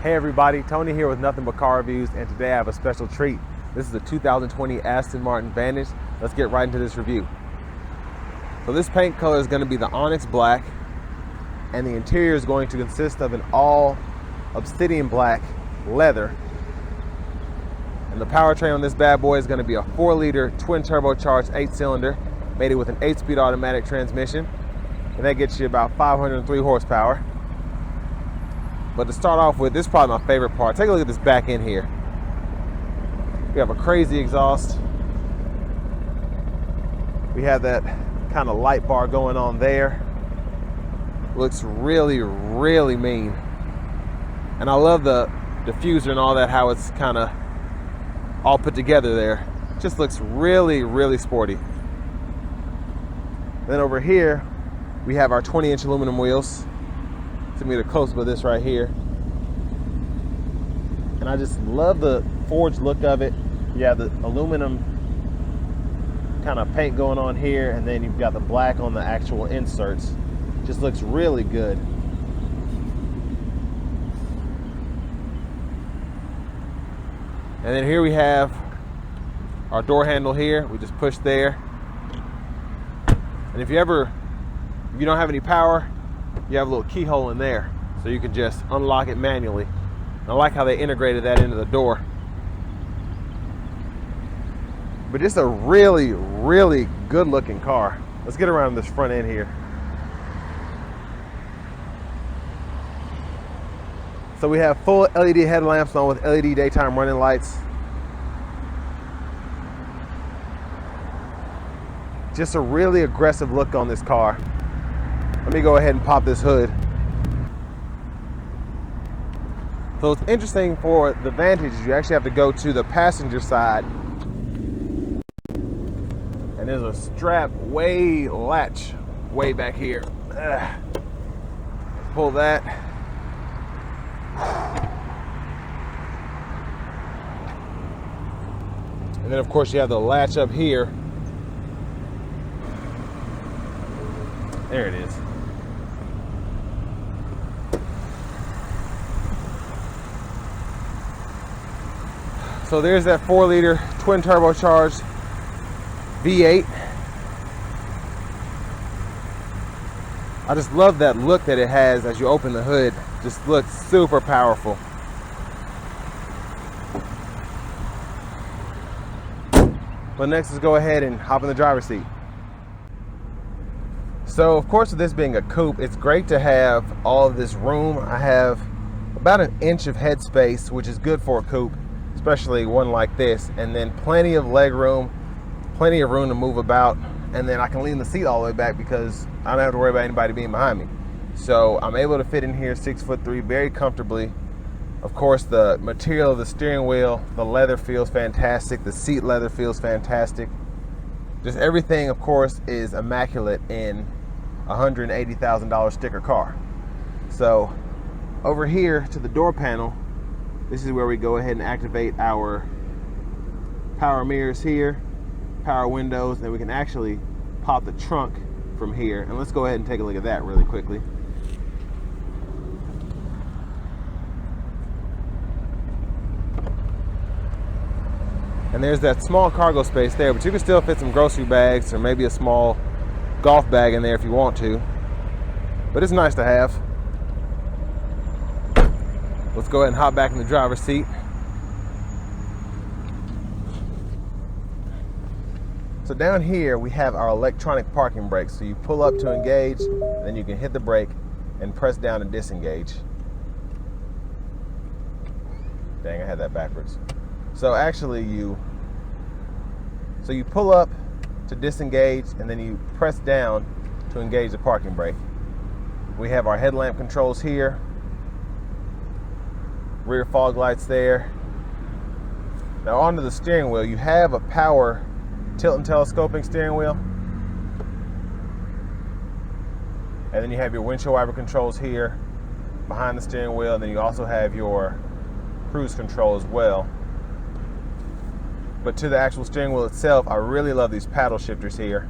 Hey everybody, Tony here with Nothing But Car Reviews, and today I have a special treat. This is a 2020 Aston Martin Vantage. Let's get right into this review. So this paint color is going to be the onyx black, and the interior is going to consist of an all obsidian black leather. And the powertrain on this bad boy is going to be a 4-liter twin-turbocharged 8-cylinder, mated with an 8-speed automatic transmission, and that gets you about 503 horsepower. But to start off with, this is probably my favorite part. Take a look at this back end here. We have a crazy exhaust. We have that kind of light bar going on there. Looks really, really mean. And I love the diffuser and all that, how it's kind of all put together there. Just looks really, really sporty. Then over here, we have our 20-inch aluminum wheels. To me, the close-up of this right here, and I just love the forged look of it. You have the aluminum kind of paint going on here, and then you've got the black on the actual inserts. Just looks really good. And then here we have our door handle here. We just push there, and if you don't have any power, you have a little keyhole in there, so you can just unlock it manually. And I like how they integrated that into the door. But just a really, really good looking car. Let's get around this front end here. So we have full LED headlamps on with LED daytime running lights. Just a really aggressive look on this car. Let me go ahead and pop this hood. So it's interesting for the Vantage, you actually have to go to the passenger side, and there's a strap latch way back here. Pull that. And then of course you have the latch up here. There it is. So there's that 4-liter twin turbocharged V8. I just love that look that it has as you open the hood. Just looks super powerful. But next, let's go ahead and hop in the driver's seat. So of course, with this being a coupe, it's great to have all of this room. I have about an inch of headspace, which is good for a coupe, especially one like this, and then plenty of leg room, plenty of room to move about, and then I can lean the seat all the way back because I don't have to worry about anybody being behind me. So I'm able to fit in here 6'3" very comfortably. Of course, the material of the steering wheel, the leather feels fantastic, the seat leather feels fantastic. Just everything, of course, is immaculate in a $180,000 sticker car. So over here to the door panel, this is where we go ahead and activate our power mirrors here, power windows, and we can actually pop the trunk from here. And let's go ahead and take a look at that really quickly. And there's that small cargo space there, but you can still fit some grocery bags or maybe a small golf bag in there if you want to. But it's nice to have. Let's go ahead and hop back in the driver's seat. So down here we have our electronic parking brakes. So you pull up to engage, then you can hit the brake and press down to disengage. Dang, I had that backwards. So actually you pull up to disengage, and then you press down to engage the parking brake. We have our headlamp controls here, rear fog lights there. Now onto the steering wheel, you have a power tilt and telescoping steering wheel, and then you have your windshield wiper controls here behind the steering wheel, and then you also have your cruise control as well. But to the actual steering wheel itself, I really love these paddle shifters here.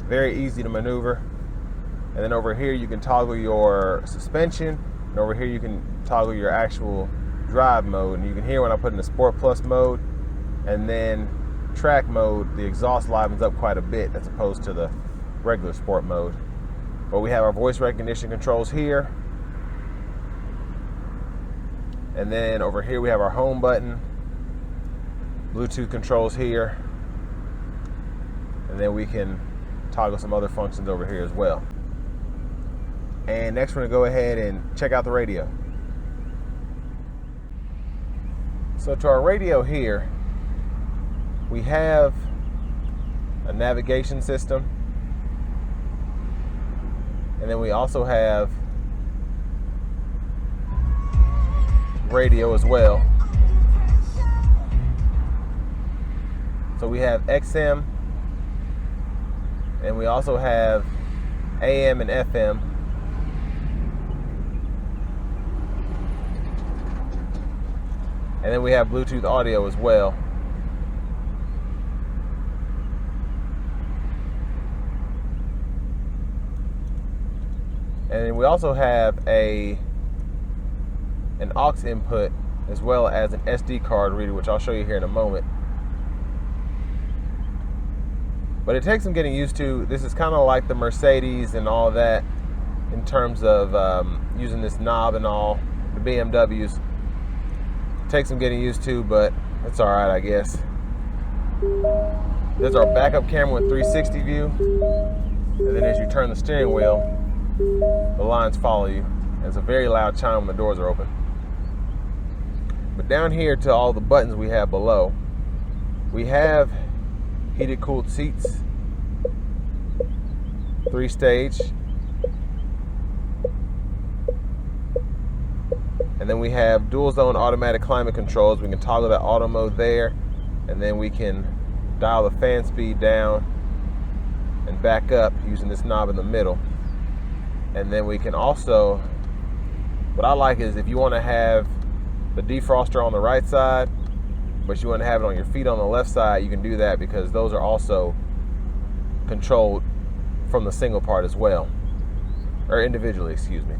Very easy to maneuver. And then over here you can toggle your suspension, and over here you can toggle your actual drive mode. And you can hear when I put in the Sport Plus mode and then track mode, the exhaust livens up quite a bit as opposed to the regular sport mode. But we have our voice recognition controls here. And then over here we have our home button, Bluetooth controls here. And then we can toggle some other functions over here as well. And next we're gonna go ahead and check out the radio. So to our radio here, we have a navigation system. And then we also have radio as well. So we have XM, and we also have AM and FM. And then we have Bluetooth audio as well. And then we also have an aux input as well as an SD card reader, which I'll show you here in a moment. But it takes some getting used to. This is kind of like the Mercedes and all that in terms of using this knob and all, the BMWs. It takes some getting used to, but it's all right, I guess. There's our backup camera with 360 view. And then as you turn the steering wheel, the lines follow you. It's a very loud chime when the doors are open. But down here to all the buttons we have below, we have heated cooled seats, 3-stage, and then we have dual zone automatic climate controls. We can toggle that auto mode there, and then we can dial the fan speed down and back up using this knob in the middle. And then we can also, what I like is if you want to have the defroster on the right side, but you want to have it on your feet on the left side, you can do that because those are also controlled from the single part as well, or individually, excuse me.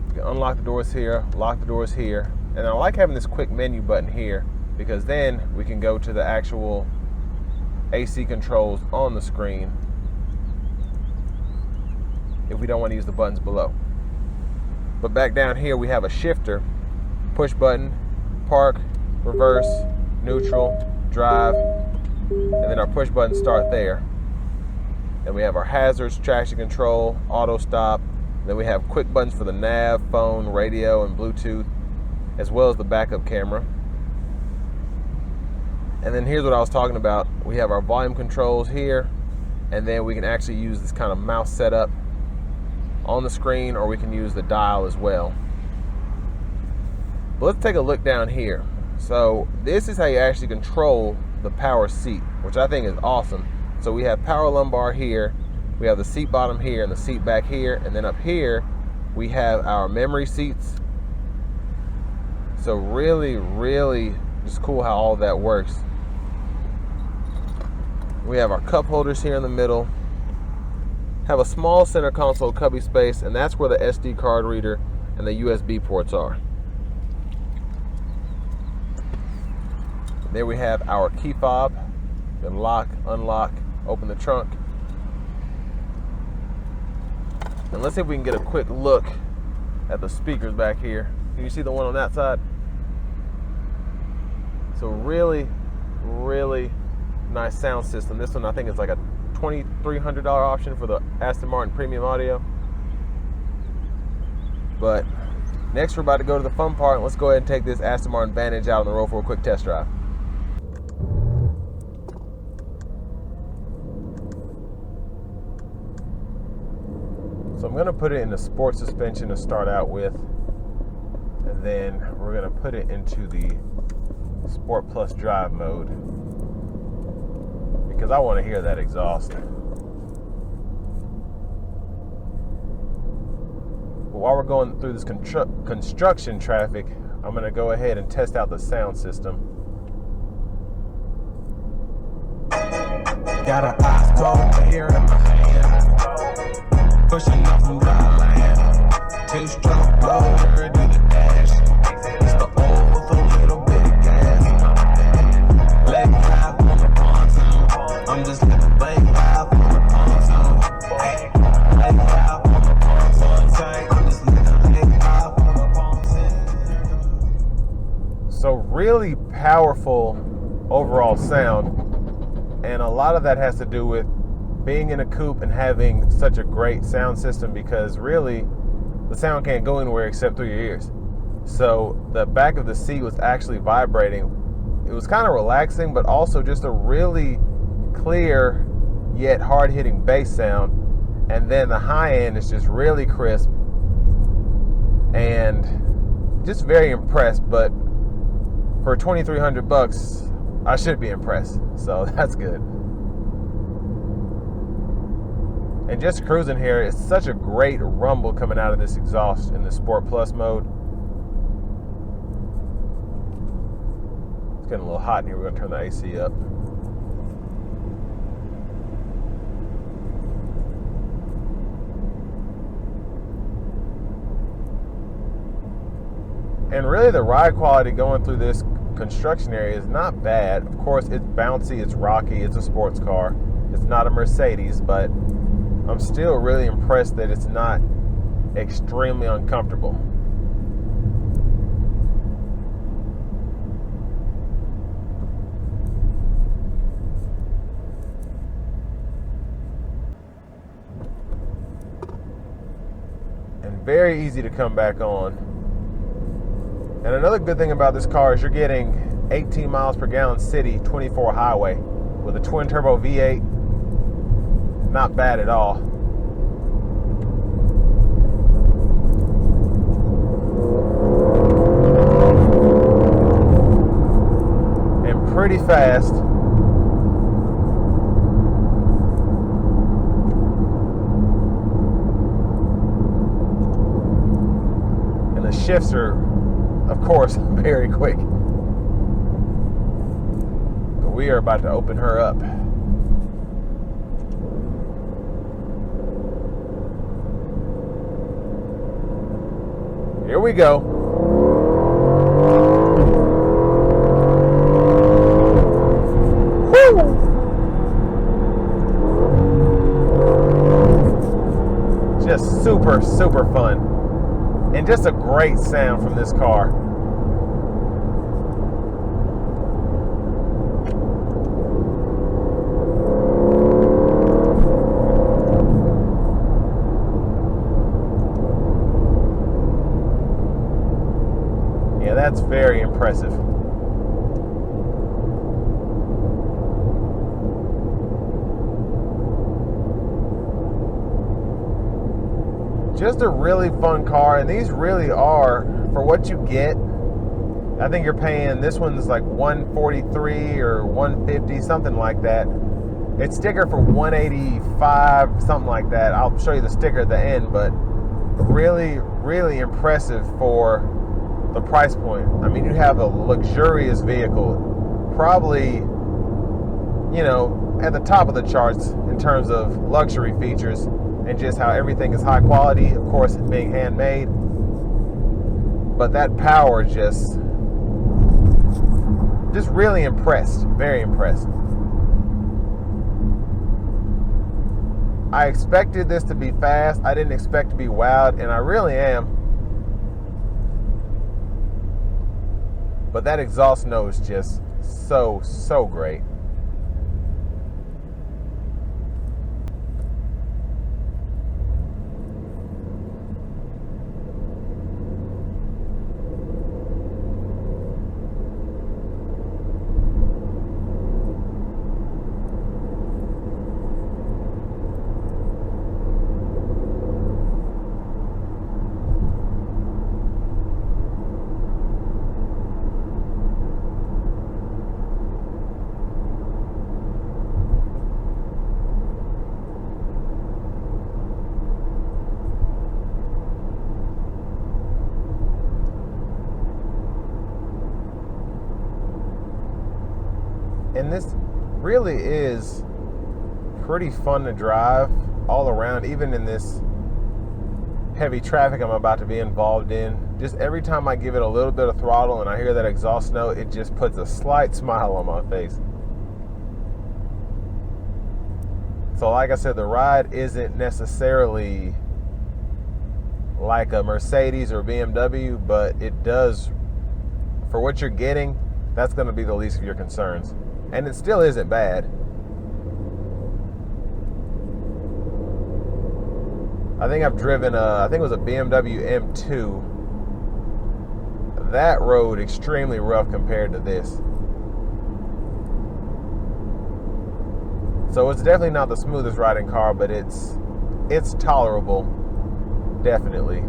You can unlock the doors here, lock the doors here, and I like having this quick menu button here because then we can go to the actual AC controls on the screen if we don't want to use the buttons below. But back down here we have a shifter, push button, park, reverse, neutral, drive, and then our push button start there. And we have our hazards, traction control, auto stop. Then we have quick buttons for the nav, phone, radio, and Bluetooth, as well as the backup camera. And then here's what I was talking about. We have our volume controls here, and then we can actually use this kind of mouse setup on the screen, or we can use the dial as well. But let's take a look down here. So this is how you actually control the power seat, which I think is awesome. So we have power lumbar here, we have the seat bottom here and the seat back here, and then up here we have our memory seats. So really, really just cool how all that works. We have our cup holders here in the middle, have a small center console cubby space, and that's where the SD card reader and the USB ports are. There we have our key fob, then lock, unlock, open the trunk. And let's see if we can get a quick look at the speakers back here. Can you see the one on that side? So really, really nice sound system. This one I think is like a $2,300 option for the Aston Martin Premium Audio. But next we're about to go to the fun part. Let's go ahead and take this Aston Martin Vantage out on the road for a quick test drive. So I'm going to put it in the sport suspension to start out with, and then we're going to put it into the Sport Plus drive mode because I want to hear that exhaust. But while we're going through this construction traffic, I'm going to go ahead and test out the sound system. Got an ice cold here in my hand, pushing up from the land. Two-stroke motor, do the really powerful overall sound. And a lot of that has to do with being in a coupe and having such a great sound system, because really the sound can't go anywhere except through your ears. So the back of the seat was actually vibrating. It was kind of relaxing, but also just a really clear yet hard-hitting bass sound. And then the high end is just really crisp and just very impressed. But for $2,300, I should be impressed. So that's good. And just cruising here, it's such a great rumble coming out of this exhaust in the Sport Plus mode. It's getting a little hot in here. We're going to turn the AC up. And really the ride quality going through this construction area is not bad. Of course, it's bouncy, it's rocky, it's a sports car. It's not a Mercedes, but I'm still really impressed that it's not extremely uncomfortable. And very easy to come back on. And another good thing about this car is you're getting 18 miles per gallon city, 24 highway with a twin turbo V8. Not bad at all. And pretty fast. And the shifts are, of course, very quick. But we are about to open her up. Here we go. Woo! Just super, super fun. And just a great sound from this car. Yeah, that's very impressive. Just a really fun car, and these really are, for what you get, I think you're paying, this one's like $143 or $150, something like that. It's sticker for $185, something like that. I'll show you the sticker at the end, but really, really impressive for the price point. I mean, you have a luxurious vehicle, probably, you know, at the top of the charts in terms of luxury features and just how everything is high quality, of course, being handmade. But that power just really impressed, very impressed. I expected this to be fast. I didn't expect to be wowed, and I really am. But that exhaust note is just so great. And this really is pretty fun to drive all around, even in this heavy traffic I'm about to be involved in. Just every time I give it a little bit of throttle and I hear that exhaust note, it just puts a slight smile on my face. So like I said, the ride isn't necessarily like a Mercedes or BMW, but it does, for what you're getting, that's going to be the least of your concerns. And it still isn't bad. I think I've driven I think it was a BMW M2. That rode extremely rough compared to this. So it's definitely not the smoothest riding car, but it's tolerable, definitely.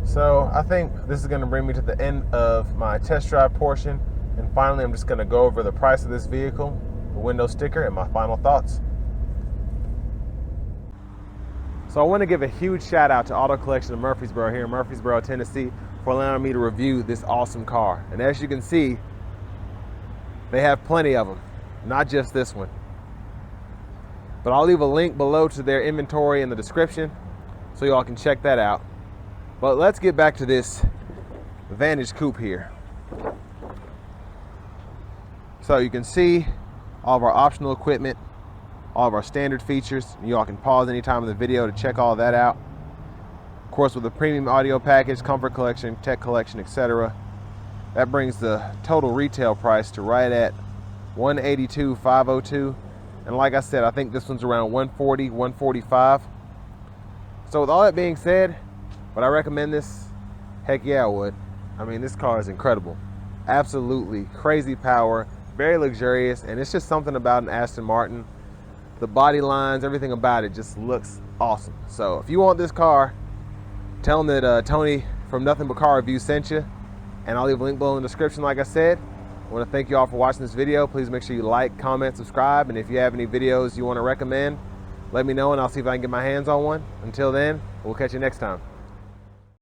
So I think this is going to bring me to the end of my test drive portion. And finally, I'm just going to go over the price of this vehicle, the window sticker, and my final thoughts. So I want to give a huge shout out to Auto Collection of Murfreesboro here in Murfreesboro, Tennessee, for allowing me to review this awesome car. And as you can see, they have plenty of them, not just this one. But I'll leave a link below to their inventory in the description so y'all can check that out. But let's get back to this Vantage Coupe here. So you can see all of our optional equipment, all of our standard features. Y'all can pause any time in the video to check all that out. Of course, with the premium audio package, comfort collection, tech collection, etc. That brings the total retail price to right at $182,502. And like I said, I think this one's around $140, $145. So with all that being said, would I recommend this? Heck yeah, I would. I mean, this car is incredible. Absolutely crazy power, very luxurious, and it's just something about an Aston Martin. The body lines, everything about it just looks awesome. So if you want this car, tell them that Tony from Nothing But Car Reviews sent you, and I'll leave a link below in the description like I said. I want to thank you all for watching this video. Please make sure you like, comment, subscribe, and if you have any videos you want to recommend, let me know and I'll see if I can get my hands on one. Until then, we'll catch you next time.